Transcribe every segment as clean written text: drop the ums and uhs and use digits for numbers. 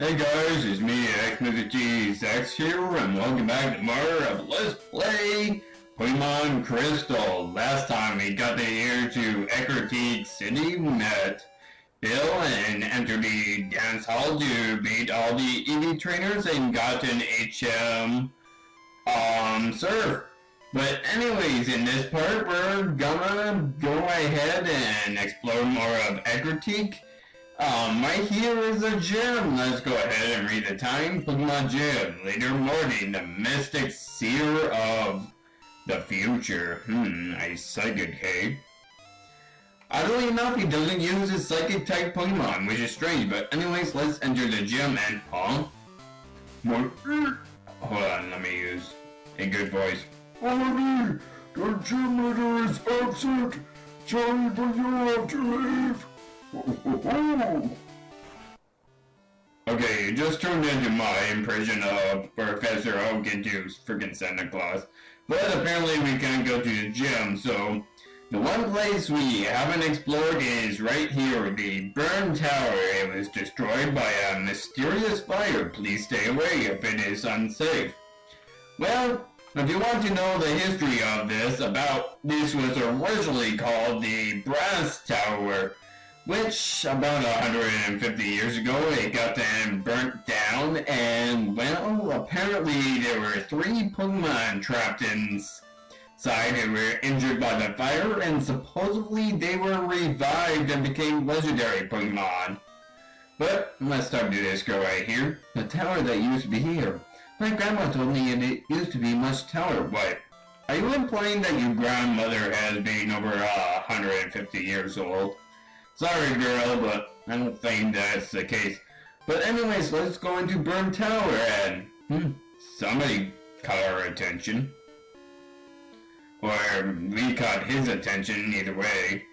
Hey guys, it's me, X here, and welcome back to more of Let's Play Pokemon Crystal. Last time we got here to Eckerteak City, met Bill, and entered the dance hall to beat all the EV trainers and got an HM Surf. But anyways, in this part, we're gonna go ahead and explore more of Eckerteak. Right here is a gym. Let's go ahead and read the time. Pokemon Gym. Later morning, the Mystic Seer of the Future. A Psychic, hey? Oddly enough, he doesn't use his Psychic type Pokemon, which is strange, but anyways, let's enter the gym and, hold on, let me use a good voice. Already, the gym leader is absent. Sorry, but you have to leave. Okay, you just turned into my impression of Professor Oak into freaking Santa Claus. But apparently we can't go to the gym, so the one place we haven't explored is right here, the Burn Tower. It was destroyed by a mysterious fire. Please stay away if it is unsafe. Well, if you want to know the history of this, this was originally called the Brass Tower, which about 150 years ago it got then burnt down, and well, apparently there were 3 Pokemon trapped inside who were injured by the fire, and supposedly they were revived and became legendary Pokemon. But let's talk to this girl right here. The tower that used to be here. My grandma told me it used to be much taller. What? Are you implying that your grandmother has been over 150 years old? Sorry girl, but I don't think that's the case. But anyways, let's go into Burn Tower and, somebody caught our attention. Or we caught his attention, either way.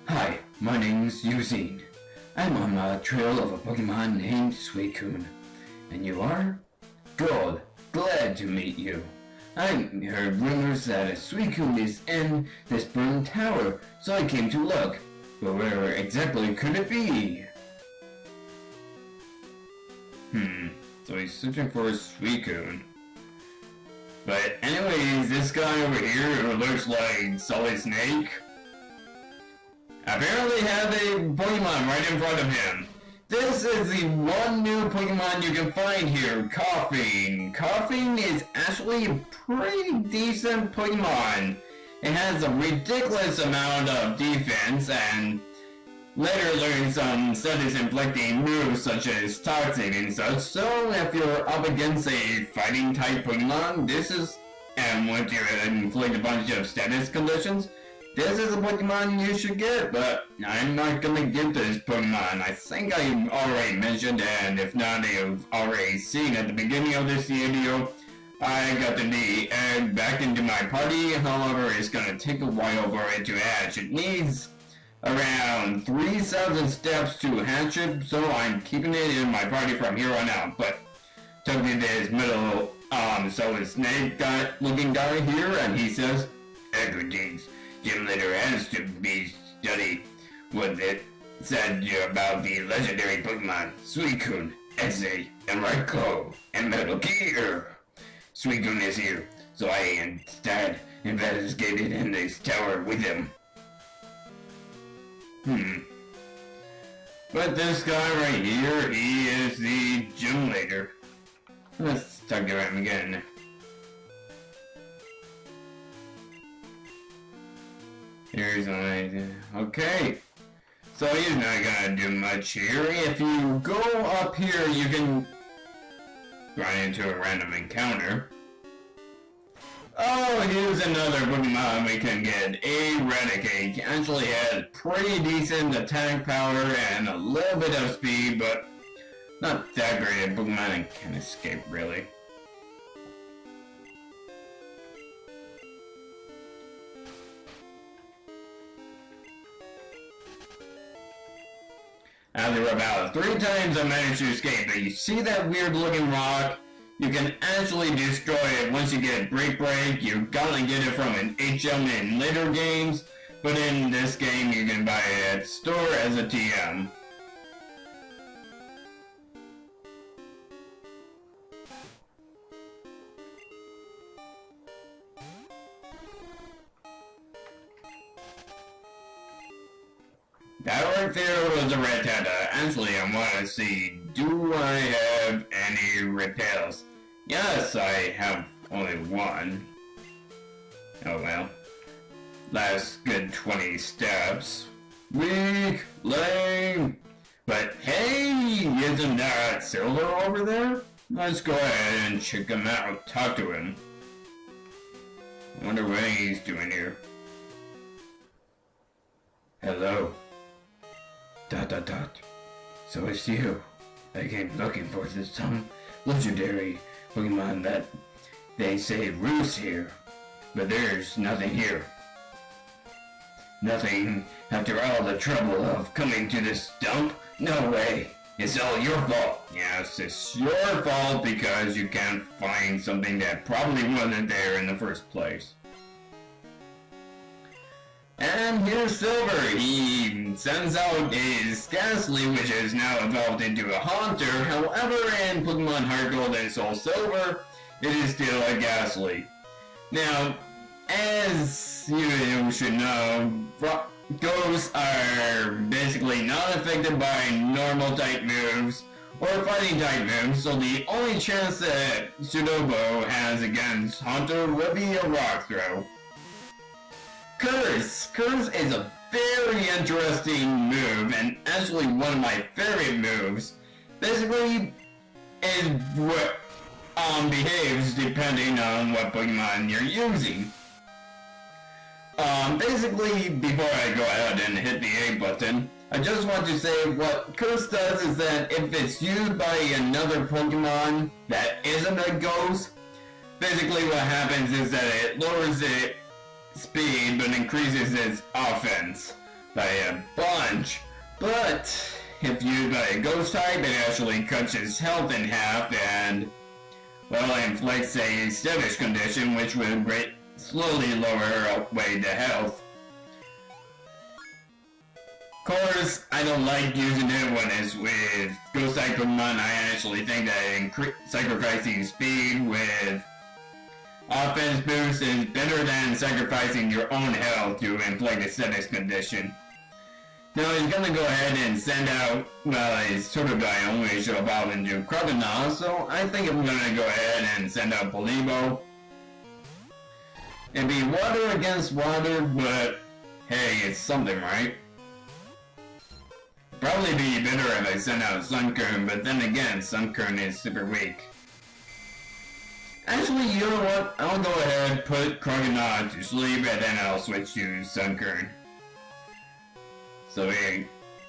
Hi, my name's Eusine. I'm on the trail of a Pokemon named Suicune. And you are? Good, glad to meet you. I heard rumors that a Suicune is in this Burn Tower, so I came to look. But where exactly could it be? So he's searching for a Suicune. But anyways, this guy over here who looks like Solid Snake apparently has a Pokemon right in front of him. This is the one new Pokemon you can find here, Coughing. Coughing is actually a pretty decent Pokemon. It has a ridiculous amount of defense and later learns some status inflicting moves such as toxic and such. So if you're up against a fighting type Pokemon, and want to inflict a bunch of status conditions, this is a Pokemon you should get. But I'm not gonna get this Pokemon. I think I already mentioned, and if not, you've already seen at the beginning of this video, I got the egg back into my party. However, it's gonna take a while for it to hatch. It needs around 3,000 steps to hatch it, so I'm keeping it in my party from here on out. But took me this middle Solid Snake guy looking guy here, and he says, Eckerteak's gym leader has to be studied what it said about the legendary Pokemon Suicune, Exe, and Raikou, and Metal Gear. Suicune is here, so I instead investigated in this tower with him. But this guy right here, he is the gym leader. Let's talk to him again. Here's an idea. Okay. So he's not gonna do much here. If you go up here, you can run into a random encounter. Oh, here's another Pokemon we can get. Eradicate. Actually has pretty decent attack power and a little bit of speed, but not that great a Pokemon and can escape, really. After about 3 times I managed to escape, but you see that weird looking rock? You can actually destroy it once you get Break. You're gonna get it from an HM in later games, but in this game you can buy it at store as a TM. That right there was a Rattata. Actually, I want to see, do I have any repels? Yes, I have only one. Oh well. Last good 20 steps. Weak, lame. But hey, isn't that Silver over there? Let's go ahead and check him out, talk to him. I wonder what he's doing here. Hello. ... So it's you. I came looking for some legendary Pokemon that they say roosts here. But there's nothing here. Nothing after all the trouble of coming to this dump? No way. It's all your fault. Yes, it's your fault because you can't find something that probably wasn't there in the first place. And here's Silver. He sends out his Ghastly, which is now evolved into a Haunter. However, in Pokemon Heart Gold and Soul Silver, it is still a Ghastly. Now, as you should know, Ghosts are basically not affected by normal type moves or fighting type moves, so the only chance that Sudobo has against Haunter will be a Rock Throw. Curse! Curse is a very interesting move, and actually one of my favorite moves. Basically, is what behaves depending on what Pokemon you're using. Basically, before I go ahead and hit the A button, I just want to say what Curse does is that if it's used by another Pokemon that isn't a Ghost, basically what happens is that it lowers its speed but increases its offense by a bunch. But if used by a Ghost type, it actually cuts its health in half and, well, inflicts a status condition which would slowly lower away the health. Of course, I don't like using it when it's with Ghost type Pokemon. I actually think that sacrificing speed with offense boost is better than sacrificing your own health to inflict a status condition. Now he's gonna go ahead and send out, well, his Totodile, which will evolve into Crocodile, so I think I'm gonna go ahead and send out Polibo. It'd be water against water, but hey, it's something, right? Probably be better if I send out Sunkern, but then again, Sunkern is super weak. Actually, you know what? I'll go ahead, put Crocodile to sleep, and then I'll switch to Sunkern. So here you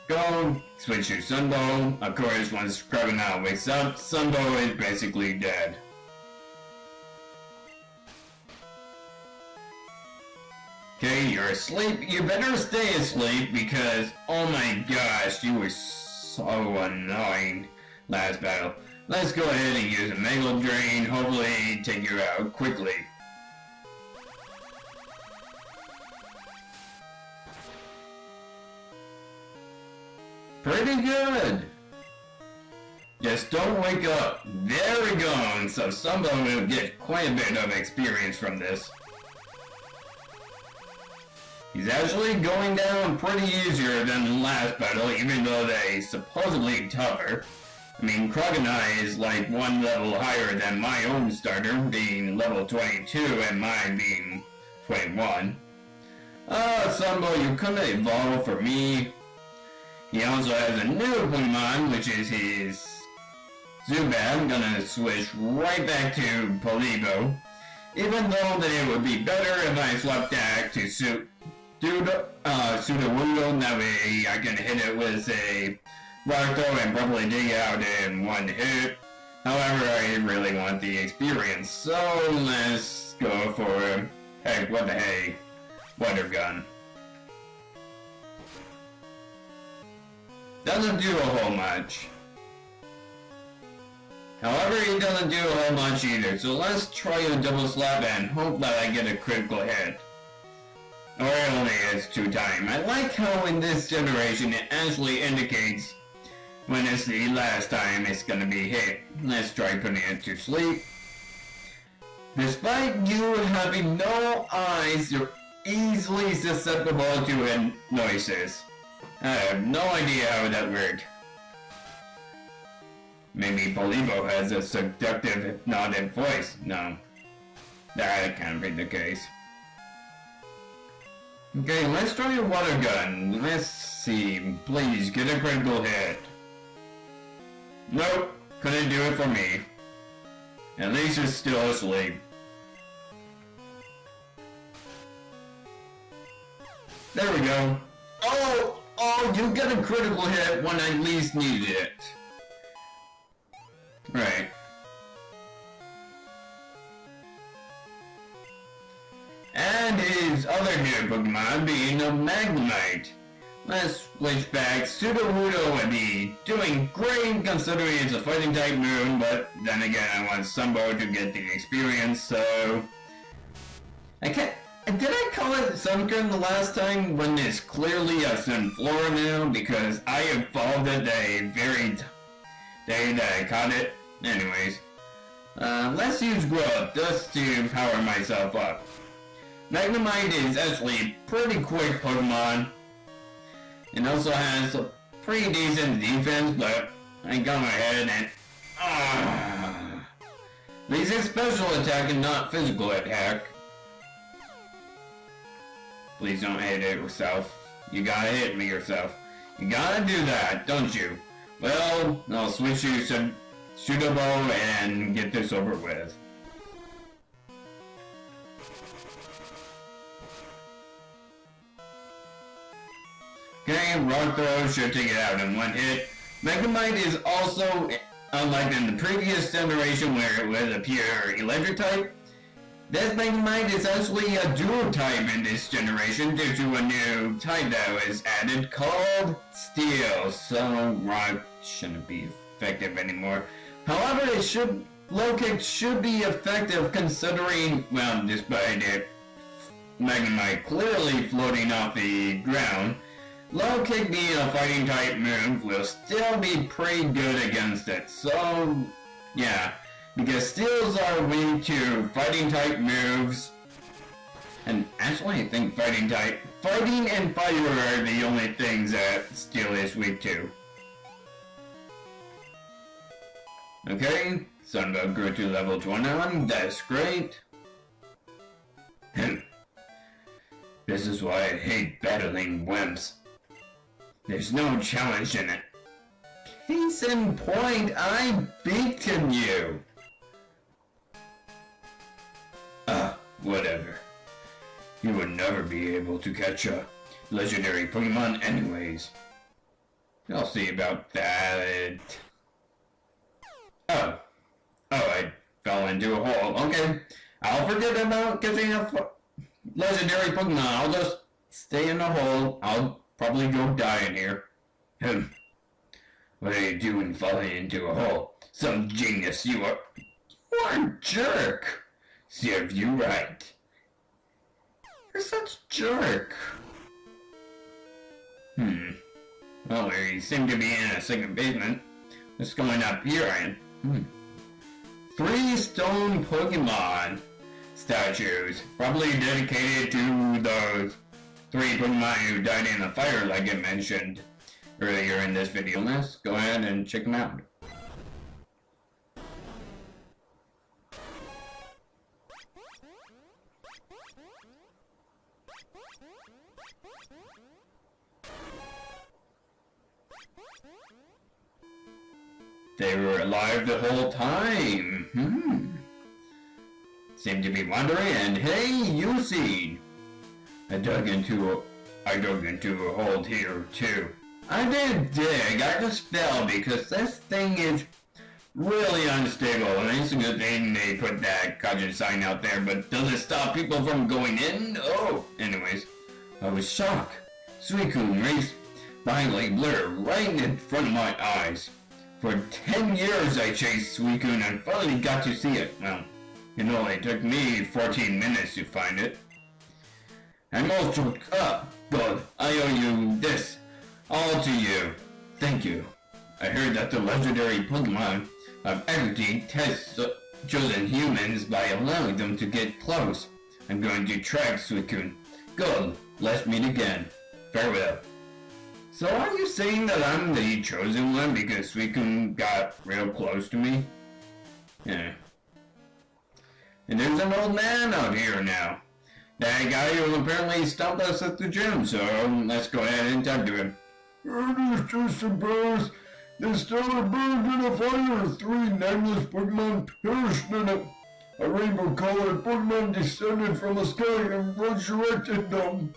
go, switch to Sunbow. Of course, once Crocodile wakes up, Sunbow is basically dead. Okay, you're asleep. You better stay asleep because, oh my gosh, you were so annoying last battle. Let's go ahead and use a Mega Drain, hopefully take you out quickly. Pretty good! Just don't wake up. There we go, so somebody will get quite a bit of experience from this. He's actually going down pretty easier than the last battle, even though they supposedly tougher. I mean, Crocodile is like one level higher than my own starter, being level 22 and mine being 21. Sunbow, you couldn't evolve for me. He also has a new Pokemon, which is his Zubat. I'm gonna switch right back to Polibo. Even though that it would be better if I swapped back to Sudowoodo, that way I can hit it with a Rock Throw and probably dig out in one hit. However, I really want the experience, so let's go for, heck, what the hey, Water Gun. Doesn't do a whole much. However, he doesn't do a whole much either, so let's try a Double Slap and hope that I get a critical hit. Or it only is 2 times. I like how in this generation it actually indicates when it's the last time it's gonna be hit. Let's try putting it to sleep. Despite you having no eyes, you're easily susceptible to noises. I have no idea how that worked. Maybe Polibo has a seductive, hypnotic voice. No, that can't be the case. Okay, let's try a water gun. Let's see. Please, get a critical hit. Nope, couldn't do it for me. At least it's still asleep. There we go. Oh, you get a critical hit when I least needed it. Right. And his other new Pokemon being a Magnemite. Let's switch back. Sudowoodo would be doing great considering it's a fighting type move, but then again I want Sunbow to get the experience, so... Did I call it Sunkern the last time when it's clearly a Sunflora now? Because I evolved it the very day that I caught it. Anyways. Let's use Growth just to power myself up. Magnemite is actually a pretty quick Pokemon. It also has a pretty decent defense, but I got my head and... This is special attack and not physical attack. Please don't hit it yourself. You gotta hit me yourself. You gotta do that, don't you? Well, I'll switch you some Sudobo and get this over with. Okay, Rock Throw should take it out in one hit. Magnemite is also, unlike in the previous generation where it was a pure electric type, this Magnemite is actually a dual type in this generation due to a new type that was added called Steel, so Rock shouldn't be effective anymore. However, Low Kick should be effective considering, well, despite it, Magnemite clearly floating off the ground, Low Kick being a fighting type move will still be pretty good against it, so yeah. Because Steels are weak to fighting type moves. And actually I think fighting and fire are the only things that Steel is weak to. Okay, Sunbug grew to level 21, that's great. This is why I hate battling wimps. There's no challenge in it. Case in point, I beaten you! Whatever. You would never be able to catch a legendary Pokemon anyways. I'll see about that. Oh, I fell into a hole. Okay, I'll forget about catching a legendary Pokemon. I'll just stay in the hole. I'll probably go die in here. What are you doing falling into a hole? Some genius you are. You are a jerk. Serve you right. You're such a jerk. Well, we seem to be in a second basement. What's going up here, Ian? 3 stone Pokemon statues, probably dedicated to those 3 Pokemon who died in a fire like I mentioned earlier in this video. Let's go ahead and check them out. They were alive the whole time. Seem to be wandering, and hey, Eusine! I dug into a hole here too. I didn't dig, I just fell because this thing is really unstable, and it's a good thing they put that caution sign out there, but does it stop people from going in? Oh, anyways, I was shocked. Suicune raced by like blur right in front of my eyes. For 10 years I chased Suicune and finally got to see it. Well, it only took me 14 minutes to find it. I'm all choked up, but I owe you this. All to you. Thank you. I heard that the legendary Pokemon of Equity tests chosen humans by allowing them to get close. I'm going to track Suicune. Good, let's meet again. Farewell. So are you saying that I'm the chosen one because Suicune got real close to me? Yeah. And there's an old man out here now. That guy who apparently stopped us at the gym, so let's go ahead and talk to him. It is just a burst. The star burned in a fire. 3 nameless Pokemon perished in it. A rainbow-colored Pokemon descended from the sky and resurrected them.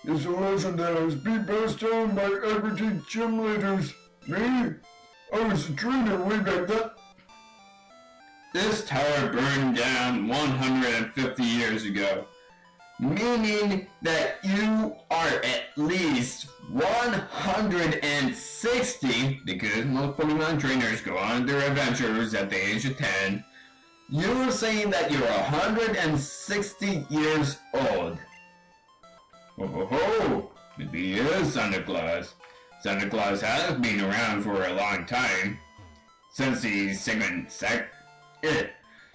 It's a legend that has been passed down by everyday gym leaders. Me? I was a trainer way back then. This tower burned down 150 years ago, meaning that you are at least 160, because most Pokemon trainers go on their adventures at the age of 10. You're saying that you're 160 years old. Oh ho ho! Maybe he is Santa Claus. Santa Claus has been around for a long time, since the second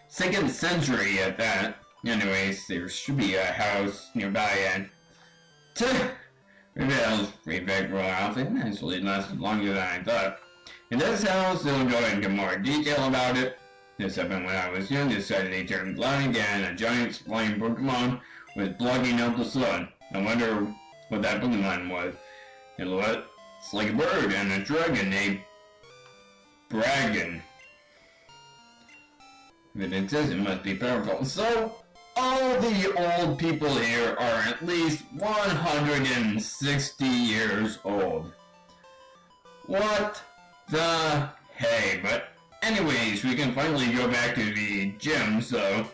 century at that. Anyways, there should be a house nearby and... Rebels, Prefect Royal, it actually lasted longer than I thought. In this house, they'll go into more detail about it. This happened when I was young, decided they turned blind and a giant flying Pokemon was blocking out the sun. I wonder what that Pokemon was. It looks like a bird and a dragon named Bragon. If it exists, it must be powerful. So, all the old people here are at least 160 years old. What the hey? But anyways, we can finally go back to the gym, so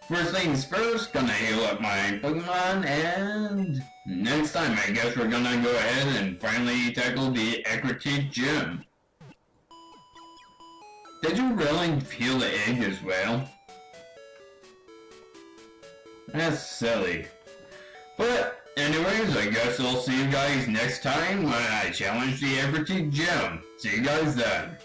first things first, gonna heal up my Pokemon, and next time I guess we're gonna go ahead and finally tackle the Equity Gym. Did you really feel the egg as well? That's silly. But anyways, I guess I'll see you guys next time when I challenge the Equity Gym. See you guys then.